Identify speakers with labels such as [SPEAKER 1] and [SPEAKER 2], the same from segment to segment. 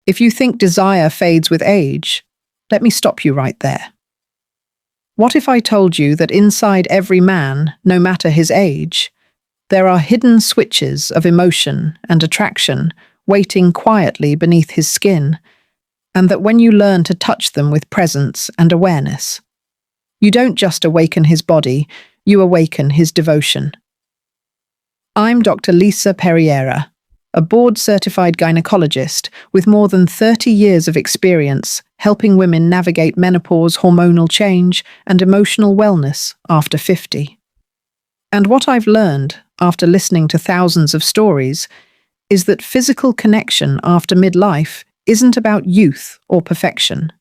[SPEAKER 1] If you think desire fades with age, let me stop you right there. What if I told you that inside every man, no matter his age, there are hidden switches of emotion and attraction waiting quietly beneath his skin, and that when you learn to touch them with presence and awareness, you don't just awaken his body, you awaken his devotion. I'm Dr. Lisa Perriera, a board-certified gynecologist with more than 30 years of experience helping women navigate menopause, hormonal change, and emotional wellness after 50. And what I've learned, after listening to thousands of stories, is that physical connection after midlife isn't about youth or perfection.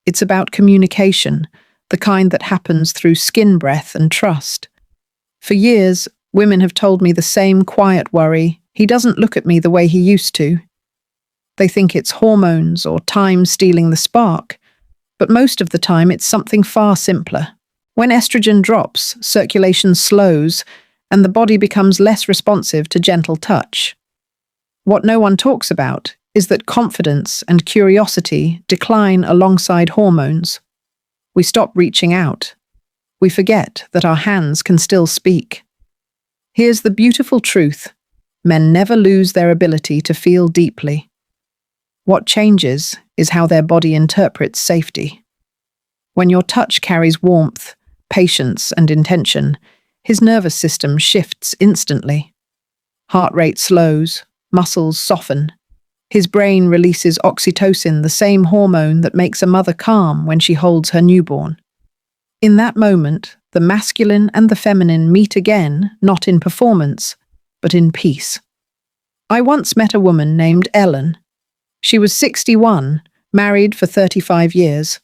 [SPEAKER 1] It's about communication, the kind that happens through skin breath and trust. For years, women have told me the same quiet worry: he doesn't look at me the way he used to. They think it's hormones or time stealing the spark, but most of the time it's something far simpler. When estrogen drops, circulation slows, and the body becomes less responsive to gentle touch. What no one talks about is that confidence and curiosity decline alongside hormones. We stop reaching out. We forget that our hands can still speak. Here's the beautiful truth: men never lose their ability to feel deeply. What changes is how their body interprets safety. When your touch carries warmth, patience, and intention, his nervous system shifts instantly. Heart rate slows, muscles soften. His brain releases oxytocin, the same hormone that makes a mother calm when she holds her newborn. In that moment, the masculine and the feminine meet again, not in performance, but in peace. I once met a woman named Ellen. She was 61, married for 35 years.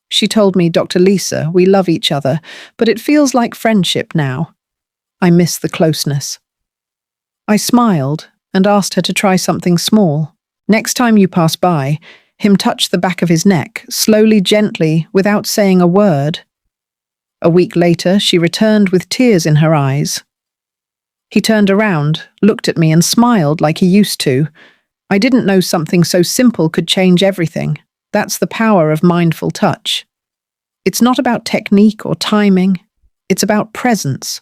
[SPEAKER 1] She told me, "Dr. Lisa, we love each other, but it feels like friendship now. I miss the closeness." I smiled and asked her to try something small. Next time you pass by, him touch the back of his neck, slowly, gently, without saying a word. A week later, she returned with tears in her eyes. He turned around, looked at me, and smiled like he used to. I didn't know something so simple could change everything. That's the power of mindful touch. It's not about technique or timing. It's about presence.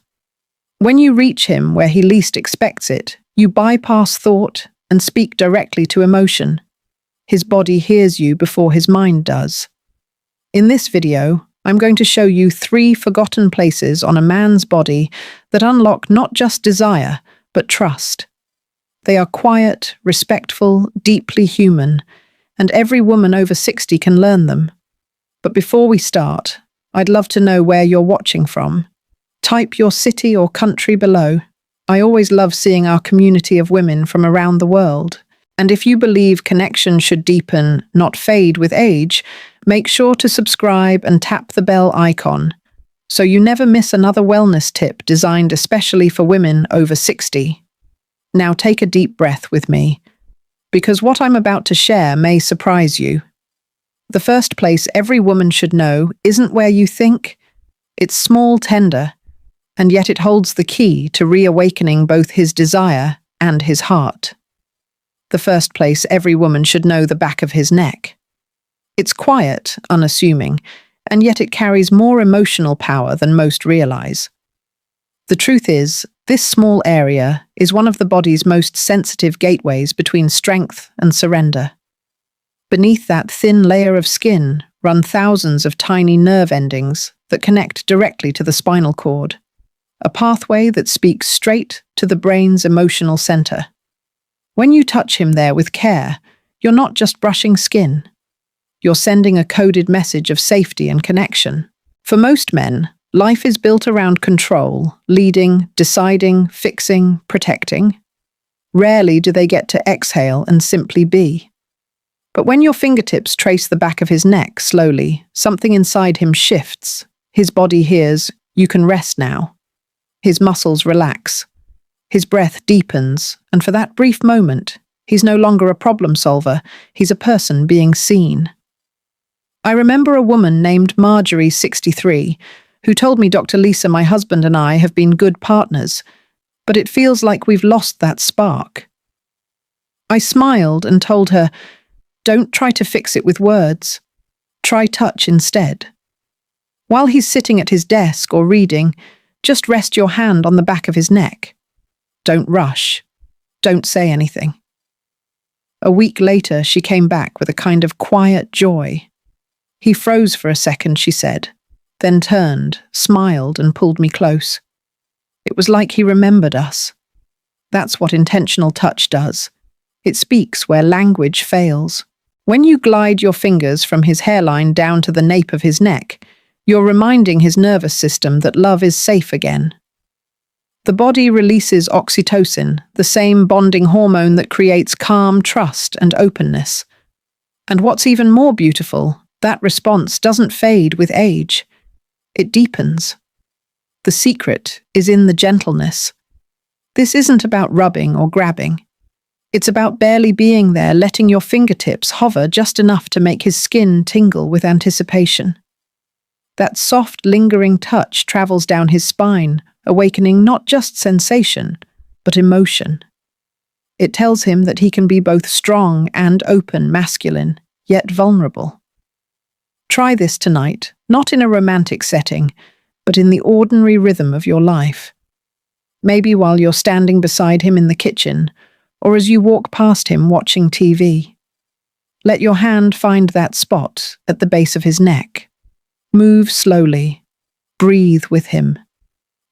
[SPEAKER 1] When you reach him where he least expects it, you bypass thought and speak directly to emotion. His body hears you before his mind does. In this video, I'm going to show you 3 forgotten places on a man's body that unlock not just desire, but trust. They are quiet, respectful, deeply human, and every woman over 60 can learn them. But before we start, I'd love to know where you're watching from. Type your city or country below. I always love seeing our community of women from around the world. And if you believe connection should deepen, not fade with age, make sure to subscribe and tap the bell icon so you never miss another wellness tip designed especially for women over 60. Now take a deep breath with me, because what I'm about to share may surprise you. The first place every woman should know isn't where you think. It's small, tender, and yet it holds the key to reawakening both his desire and his heart. The first place every woman should know: the back of his neck. It's quiet, unassuming, and yet it carries more emotional power than most realize. The truth is, this small area is one of the body's most sensitive gateways between strength and surrender. Beneath that thin layer of skin run thousands of tiny nerve endings that connect directly to the spinal cord, a pathway that speaks straight to the brain's emotional center. When you touch him there with care, you're not just brushing skin. You're sending a coded message of safety and connection. For most men, life is built around control, leading, deciding, fixing, protecting. Rarely do they get to exhale and simply be. But when your fingertips trace the back of his neck slowly, something inside him shifts. His body hears, "You can rest now." His muscles relax. His breath deepens, and for that brief moment, he's no longer a problem solver, he's a person being seen. I remember a woman named Marjorie, 63, who told me, "Dr. Lisa, my husband and I have been good partners, but it feels like we've lost that spark." I smiled and told her, Don't try to fix it with words. Try touch instead. While he's sitting at his desk or reading, just rest your hand on the back of his neck. Don't rush. Don't say anything. A week later, she came back with a kind of quiet joy. He froze for a second, she said, then turned, smiled, and pulled me close. It was like he remembered us. That's what intentional touch does. It speaks where language fails. When you glide your fingers from his hairline down to the nape of his neck, you're reminding his nervous system that love is safe again. The body releases oxytocin, the same bonding hormone that creates calm, trust, and openness. And what's even more beautiful, that response doesn't fade with age. It deepens. The secret is in the gentleness. This isn't about rubbing or grabbing. It's about barely being there, letting your fingertips hover just enough to make his skin tingle with anticipation. That soft, lingering touch travels down his spine, awakening not just sensation, but emotion. It tells him that he can be both strong and open, masculine, yet vulnerable. Try this tonight, not in a romantic setting, but in the ordinary rhythm of your life. Maybe while you're standing beside him in the kitchen, or as you walk past him watching TV. Let your hand find that spot at the base of his neck. Move slowly. Breathe with him.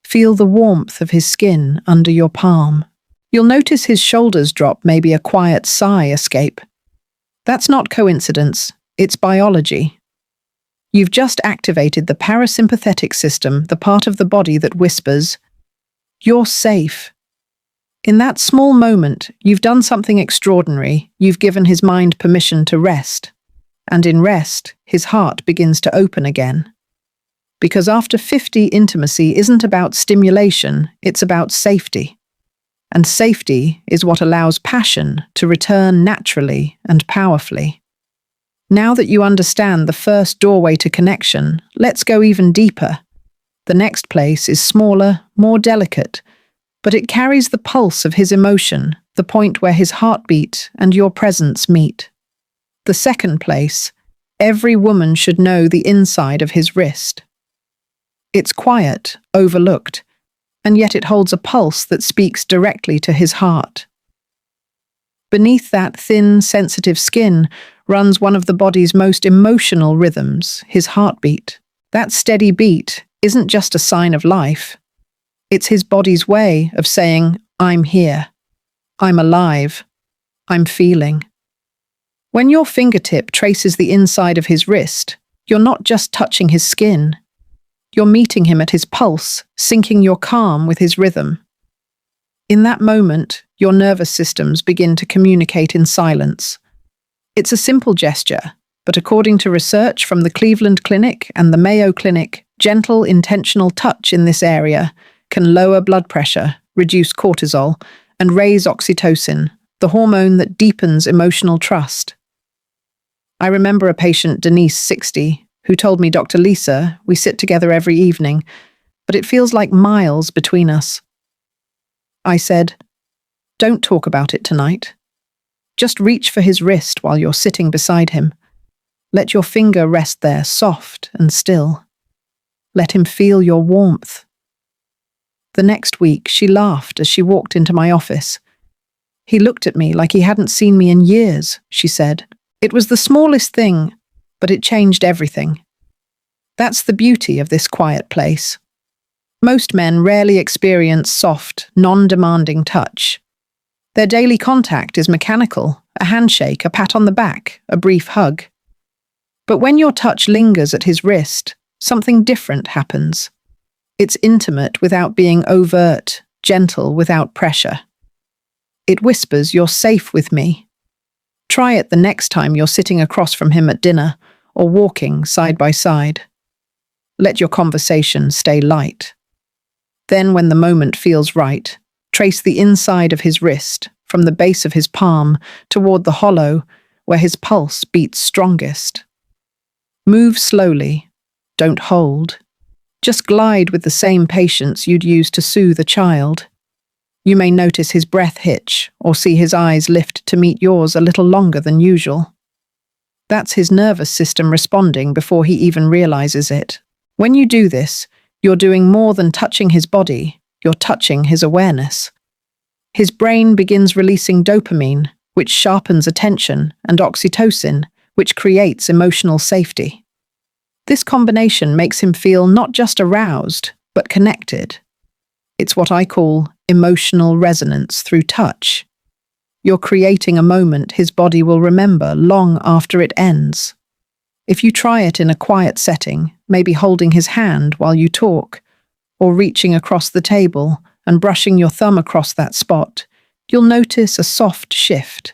[SPEAKER 1] Feel the warmth of his skin under your palm. You'll notice his shoulders drop, maybe a quiet sigh escape. That's not coincidence, it's biology. You've just activated the parasympathetic system, the part of the body that whispers, "You're safe." In that small moment, you've done something extraordinary. You've given his mind permission to rest. And in rest, his heart begins to open again. Because after 50, intimacy isn't about stimulation, it's about safety. And safety is what allows passion to return naturally and powerfully. Now that you understand the first doorway to connection, let's go even deeper. The next place is smaller, more delicate, but it carries the pulse of his emotion, the point where his heartbeat and your presence meet. The second place, every woman should know the inside of his wrist. It's quiet, overlooked, and yet it holds a pulse that speaks directly to his heart. Beneath that thin, sensitive skin runs one of the body's most emotional rhythms, his heartbeat. That steady beat isn't just a sign of life. It's his body's way of saying, "I'm here. I'm alive. I'm feeling." When your fingertip traces the inside of his wrist, you're not just touching his skin. You're meeting him at his pulse, syncing your calm with his rhythm. In that moment, your nervous systems begin to communicate in silence. It's a simple gesture, but according to research from the Cleveland Clinic and the Mayo Clinic, gentle, intentional touch in this area can lower blood pressure, reduce cortisol, and raise oxytocin, the hormone that deepens emotional trust. I remember a patient, Denise, 60, who told me, "Dr. Lisa, we sit together every evening, but it feels like miles between us." I said, "Don't talk about it tonight. Just reach for his wrist while you're sitting beside him. Let your finger rest there, soft and still. Let him feel your warmth." The next week, she laughed as she walked into my office. "He looked at me like he hadn't seen me in years," she said. "It was the smallest thing, but it changed everything." That's the beauty of this quiet place. Most men rarely experience soft, non-demanding touch. Their daily contact is mechanical, a handshake, a pat on the back, a brief hug. But when your touch lingers at his wrist, something different happens. It's intimate without being overt, gentle without pressure. It whispers, "You're safe with me." Try it the next time you're sitting across from him at dinner or walking side by side. Let your conversation stay light. Then, when the moment feels right, trace the inside of his wrist, from the base of his palm toward the hollow where his pulse beats strongest. Move slowly. Don't hold. Just glide with the same patience you'd use to soothe a child. You may notice his breath hitch or see his eyes lift to meet yours a little longer than usual. That's his nervous system responding before he even realizes it. When you do this, you're doing more than touching his body, you're touching his awareness. His brain begins releasing dopamine, which sharpens attention, and oxytocin, which creates emotional safety. This combination makes him feel not just aroused, but connected. It's what I call emotional resonance through touch. You're creating a moment his body will remember long after it ends. If you try it in a quiet setting, maybe holding his hand while you talk, or reaching across the table and brushing your thumb across that spot, you'll notice a soft shift.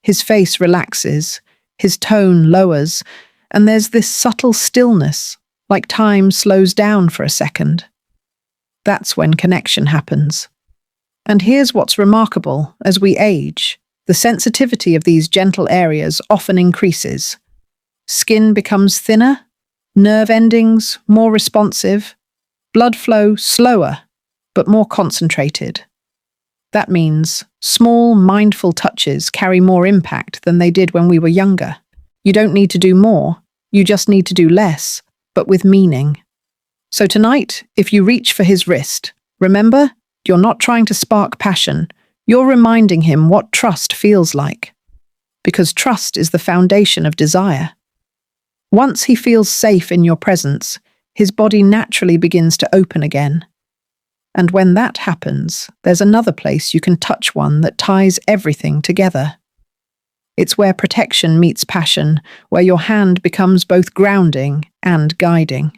[SPEAKER 1] His face relaxes, his tone lowers, and there's this subtle stillness, like time slows down for a second. That's when connection happens. And here's what's remarkable: as we age, the sensitivity of these gentle areas often increases. Skin becomes thinner, nerve endings more responsive, blood flow slower, but more concentrated. That means small, mindful touches carry more impact than they did when we were younger. You don't need to do more, you just need to do less, but with meaning. So tonight, if you reach for his wrist, remember, you're not trying to spark passion, you're reminding him what trust feels like. Because trust is the foundation of desire. Once he feels safe in your presence, his body naturally begins to open again. And when that happens, there's another place you can touch, one that ties everything together. It's where protection meets passion, where your hand becomes both grounding and guiding.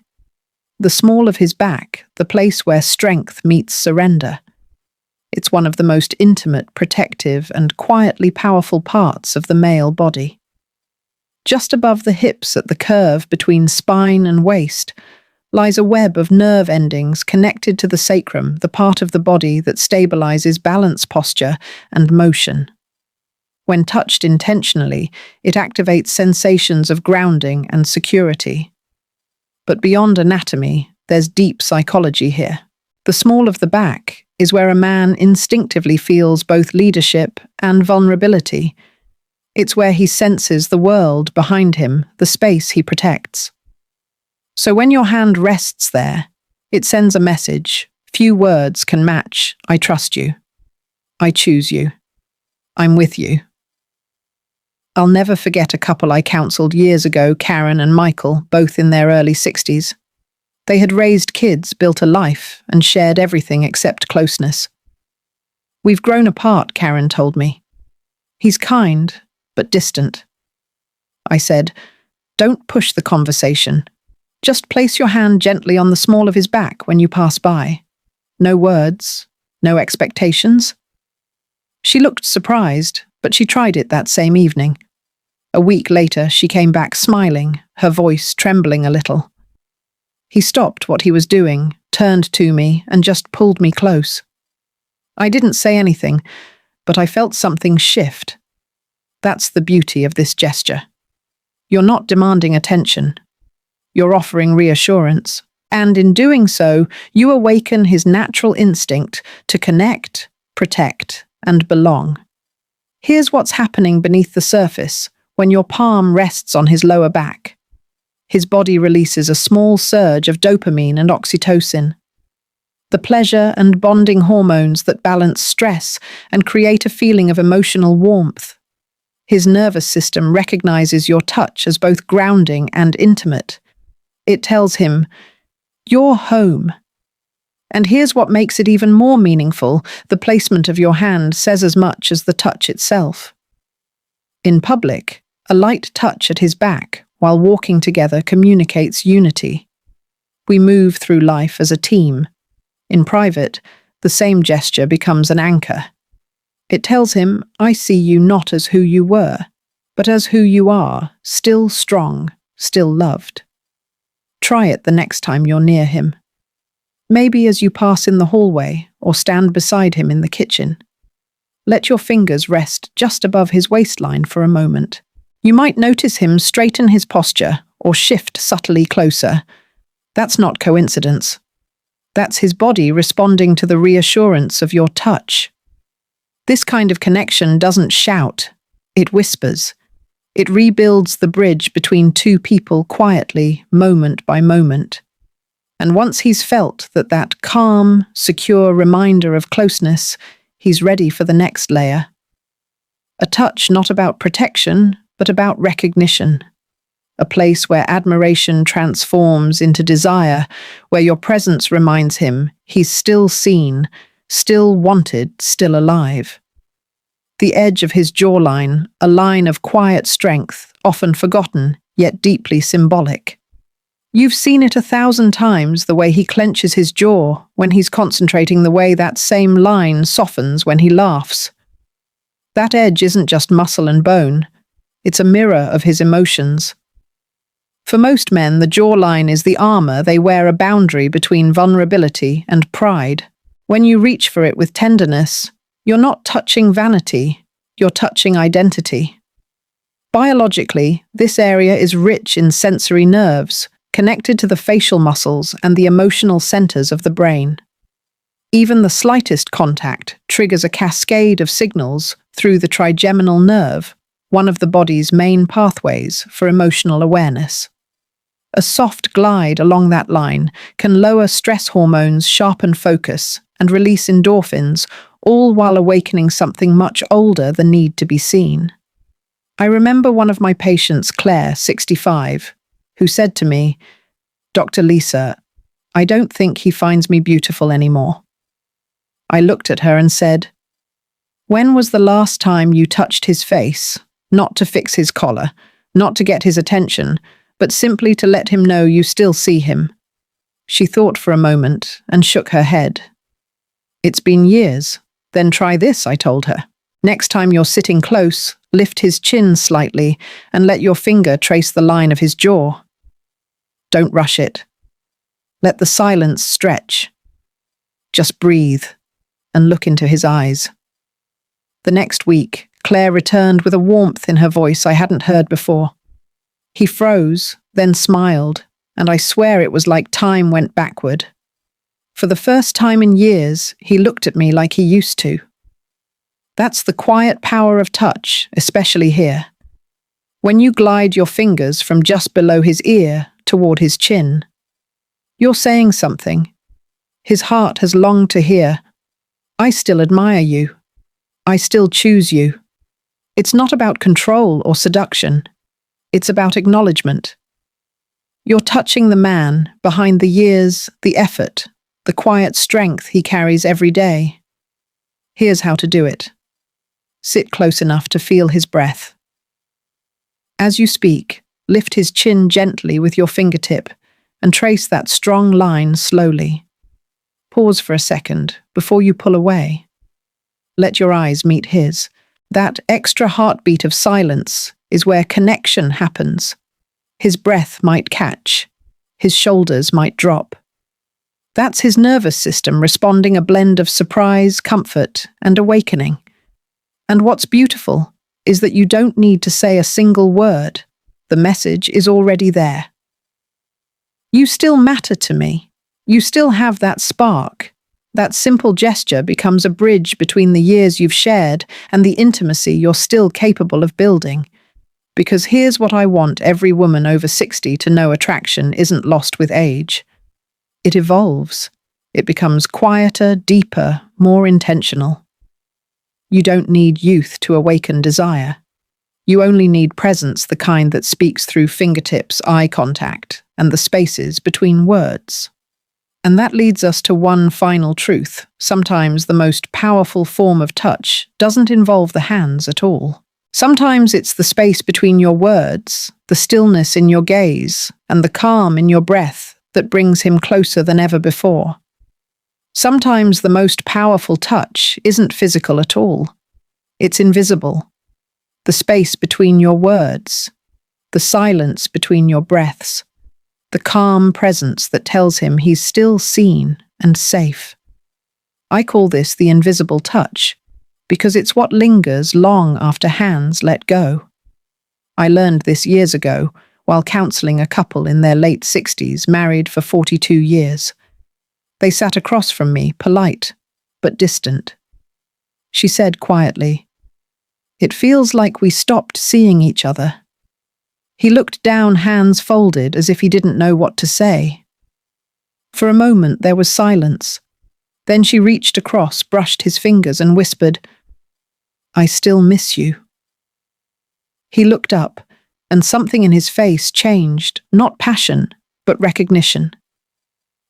[SPEAKER 1] The small of his back, the place where strength meets surrender. It's one of the most intimate, protective, and quietly powerful parts of the male body. Just above the hips, at the curve between spine and waist, lies a web of nerve endings connected to the sacrum, the part of the body that stabilizes balance, posture, and motion. When touched intentionally, it activates sensations of grounding and security. But beyond anatomy, there's deep psychology here. The small of the back is where a man instinctively feels both leadership and vulnerability. It's where he senses the world behind him, the space he protects. So when your hand rests there, it sends a message. Few words can match. I trust you. I choose you. I'm with you. I'll never forget a couple I counseled years ago, Karen and Michael, both in their early 60s. They had raised kids, built a life, and shared everything except closeness. We've grown apart, Karen told me. He's kind, but distant. I said, don't push the conversation. Just place your hand gently on the small of his back when you pass by. No words, no expectations. She looked surprised, but she tried it that same evening. A week later, she came back smiling, her voice trembling a little. He stopped what he was doing, turned to me, and just pulled me close. I didn't say anything, but I felt something shift. That's the beauty of this gesture. You're not demanding attention. You're offering reassurance, and in doing so, you awaken his natural instinct to connect, protect, and belong. Here's what's happening beneath the surface when your palm rests on his lower back. His body releases a small surge of dopamine and oxytocin, the pleasure and bonding hormones that balance stress and create a feeling of emotional warmth. His nervous system recognizes your touch as both grounding and intimate. It tells him, you're home. And here's what makes it even more meaningful: the placement of your hand says as much as the touch itself. In public, a light touch at his back while walking together communicates unity. We move through life as a team. In private, the same gesture becomes an anchor. It tells him, I see you not as who you were, but as who you are, still strong, still loved. Try it the next time you're near him. Maybe as you pass in the hallway or stand beside him in the kitchen. Let your fingers rest just above his waistline for a moment. You might notice him straighten his posture or shift subtly closer. That's not coincidence. That's his body responding to the reassurance of your touch. This kind of connection doesn't shout, it whispers. It rebuilds the bridge between two people quietly, moment by moment. And once he's felt that calm, secure reminder of closeness, he's ready for the next layer. A touch not about protection, but about recognition. A place where admiration transforms into desire, where your presence reminds him he's still seen, still wanted, still alive. The edge of his jawline, a line of quiet strength, often forgotten, yet deeply symbolic. You've seen it 1,000 times, the way he clenches his jaw when he's concentrating, the way that same line softens when he laughs. That edge isn't just muscle and bone, it's a mirror of his emotions. For most men, the jawline is the armor they wear, a boundary between vulnerability and pride. When you reach for it with tenderness, you're not touching vanity, you're touching identity. Biologically, this area is rich in sensory nerves, connected to the facial muscles and the emotional centers of the brain. Even the slightest contact triggers a cascade of signals through the trigeminal nerve, one of the body's main pathways for emotional awareness. A soft glide along that line can lower stress hormones, sharpen focus, and release endorphins, all while awakening something much older than need to be seen. I remember one of my patients, Claire, 65, who said to me, "Dr. Lisa, I don't think he finds me beautiful anymore." I looked at her and said, "When was the last time you touched his face, not to fix his collar, not to get his attention, but simply to let him know you still see him?" She thought for a moment and shook her head. "It's been years." "Then try this," I told her. "Next time you're sitting close, lift his chin slightly and let your finger trace the line of his jaw. Don't rush it. Let the silence stretch. Just breathe and look into his eyes." The next week, Claire returned with a warmth in her voice I hadn't heard before. He froze, then smiled, and I swear it was like time went backward. For the first time in years, he looked at me like he used to. That's the quiet power of touch, especially here. When you glide your fingers from just below his ear toward his chin, you're saying something. His heart has longed to hear, "I still admire you. I still choose you." It's not about control or seduction. It's about acknowledgement. You're touching the man behind the years, the effort, the quiet strength he carries every day. Here's how to do it. Sit close enough to feel his breath. As you speak, lift his chin gently with your fingertip and trace that strong line slowly. Pause for a second before you pull away. Let your eyes meet his. That extra heartbeat of silence is where connection happens. His breath might catch. His shoulders might drop. That's his nervous system responding, a blend of surprise, comfort, and awakening. And what's beautiful is that you don't need to say a single word. The message is already there. You still matter to me. You still have that spark. That simple gesture becomes a bridge between the years you've shared and the intimacy you're still capable of building. Because here's what I want every woman over 60 to know: attraction isn't lost with age. It evolves. It becomes quieter, deeper, more intentional. You don't need youth to awaken desire. You only need presence, the kind that speaks through fingertips, eye contact, and the spaces between words. And that leads us to one final truth. Sometimes the most powerful form of touch doesn't involve the hands at all. Sometimes it's the space between your words, the stillness in your gaze, and the calm in your breath that brings him closer than ever before. Sometimes the most powerful touch isn't physical at all. It's invisible. The space between your words, the silence between your breaths, the calm presence that tells him he's still seen and safe. I call this the invisible touch, because it's what lingers long after hands let go. I learned this years ago while counseling a couple in their late 60s, married for 42 years. They sat across from me, polite but distant. She said quietly, "It feels like we stopped seeing each other." He looked down, hands folded, as if he didn't know what to say. For a moment there was silence. Then she reached across, brushed his fingers, and whispered, "I still miss you." He looked up, and something in his face changed, not passion, but recognition.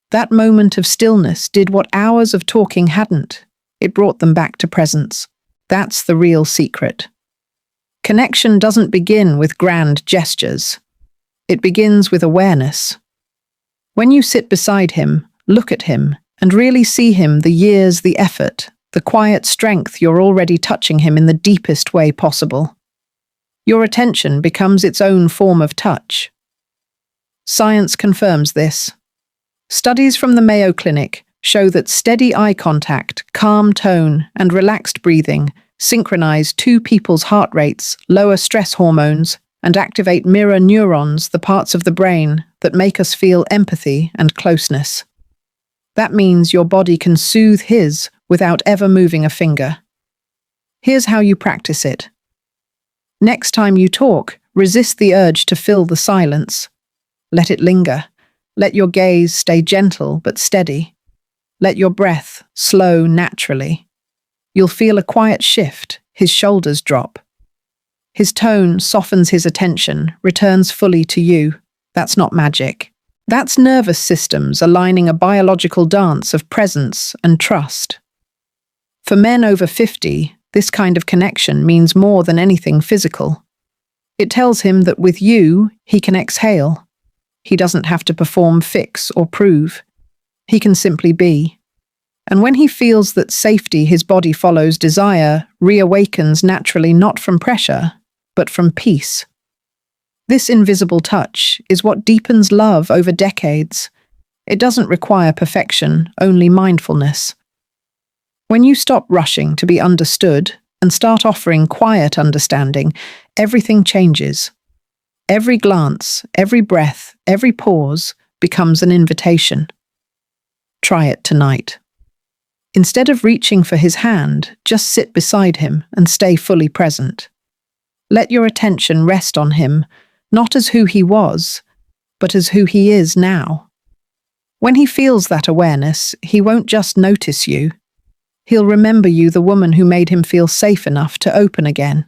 [SPEAKER 1] That moment of stillness did what hours of talking hadn't. It brought them back to presence. That's the real secret. Connection doesn't begin with grand gestures. It begins with awareness. When you sit beside him, look at him, and really see him, the years, the effort, the quiet strength, you're already touching him in the deepest way possible. Your attention becomes its own form of touch. Science confirms this. Studies from the Mayo Clinic show that steady eye contact, calm tone, and relaxed breathing synchronize two people's heart rates, lower stress hormones, and activate mirror neurons, the parts of the brain that make us feel empathy and closeness. That means your body can soothe his without ever moving a finger. Here's how you practice it. Next time you talk, resist the urge to fill the silence. Let it linger. Let your gaze stay gentle but steady. Let your breath slow naturally. You'll feel a quiet shift, his shoulders drop. His tone softens, his attention returns fully to you. That's not magic. That's nervous systems aligning, a biological dance of presence and trust. For men over 50, this kind of connection means more than anything physical. It tells him that with you, he can exhale. He doesn't have to perform, fix, or prove. He can simply be. And when he feels that safety, his body follows, desire reawakens naturally, not from pressure, but from peace. This invisible touch is what deepens love over decades. It doesn't require perfection, only mindfulness. When you stop rushing to be understood and start offering quiet understanding, everything changes. Every glance, every breath, every pause becomes an invitation. Try it tonight. Instead of reaching for his hand, just sit beside him and stay fully present. Let your attention rest on him, not as who he was, but as who he is now. When he feels that awareness, he won't just notice you. He'll remember you, the woman who made him feel safe enough to open again.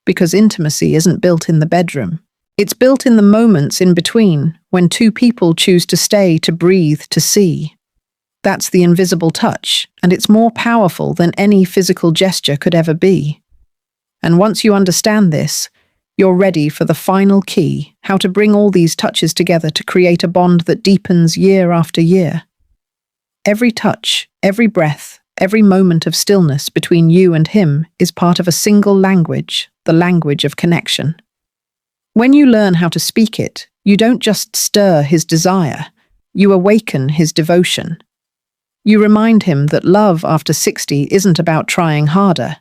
[SPEAKER 1] Because intimacy isn't built in the bedroom. It's built in the moments in between, when two people choose to stay, to breathe, to see. That's the invisible touch, and it's more powerful than any physical gesture could ever be. And once you understand this, you're ready for the final key, how to bring all these touches together to create a bond that deepens year after year. Every touch, every breath, every moment of stillness between you and him is part of a single language, the language of connection. When you learn how to speak it, you don't just stir his desire, you awaken his devotion. You remind him that love after 60 isn't about trying harder.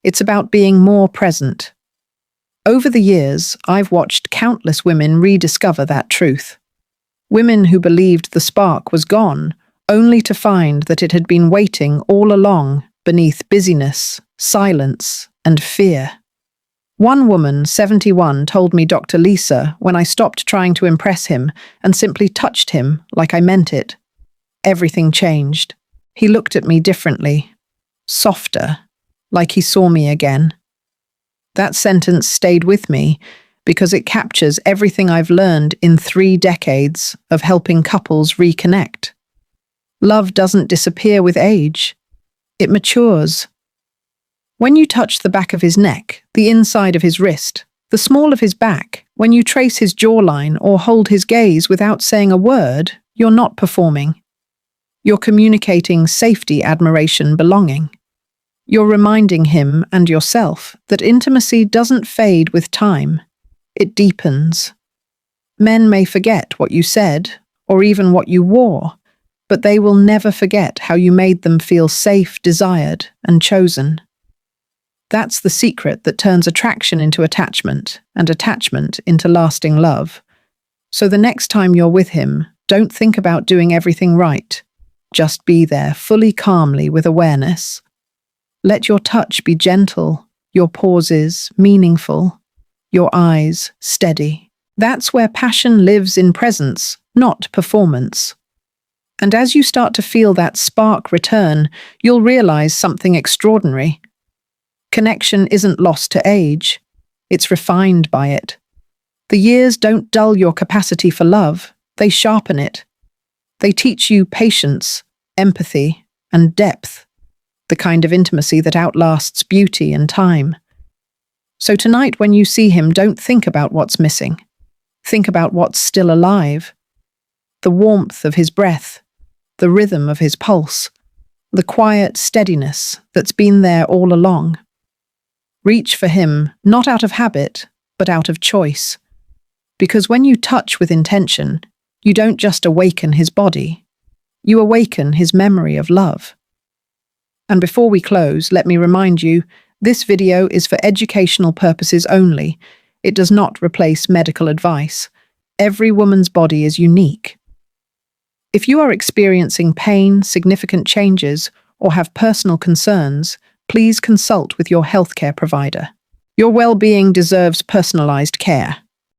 [SPEAKER 1] It's about being more present. Over the years, I've watched countless women rediscover that truth. Women who believed the spark was gone, only to find that it had been waiting all along beneath busyness, silence, and fear. One woman, 71, told me, "Dr. Lisa, when I stopped trying to impress him and simply touched him like I meant it, everything changed. He looked at me differently, softer, like he saw me again." That sentence stayed with me because it captures everything I've learned in 3 decades of helping couples reconnect. Love doesn't disappear with age. It matures. When you touch the back of his neck, the inside of his wrist, the small of his back, when you trace his jawline or hold his gaze without saying a word, you're not performing. You're communicating safety, admiration, belonging. You're reminding him and yourself that intimacy doesn't fade with time. It deepens. Men may forget what you said, or even what you wore, but they will never forget how you made them feel safe, desired, and chosen. That's the secret that turns attraction into attachment, and attachment into lasting love. So the next time you're with him, don't think about doing everything right. Just be there, fully calmly, with awareness. Let your touch be gentle, your pauses meaningful. your eyes steady. That's where passion lives in presence, not performance. And as you start to feel that spark return, you'll realize something extraordinary. Connection isn't lost to age. It's refined by it. The years don't dull your capacity for love, they sharpen it. They teach you patience, empathy, and depth, the kind of intimacy that outlasts beauty and time. So tonight when you see him, don't think about what's missing. Think about what's still alive. The warmth of his breath, the rhythm of his pulse, the quiet steadiness that's been there all along. Reach for him, not out of habit, but out of choice. Because when you touch with intention, you don't just awaken his body, you awaken his memory of love. And before we close, let me remind you, this video is for educational purposes only. It does not replace medical advice. Every woman's body is unique. If you are experiencing pain, significant changes, or have personal concerns, please consult with your healthcare provider. Your well-being deserves personalized care.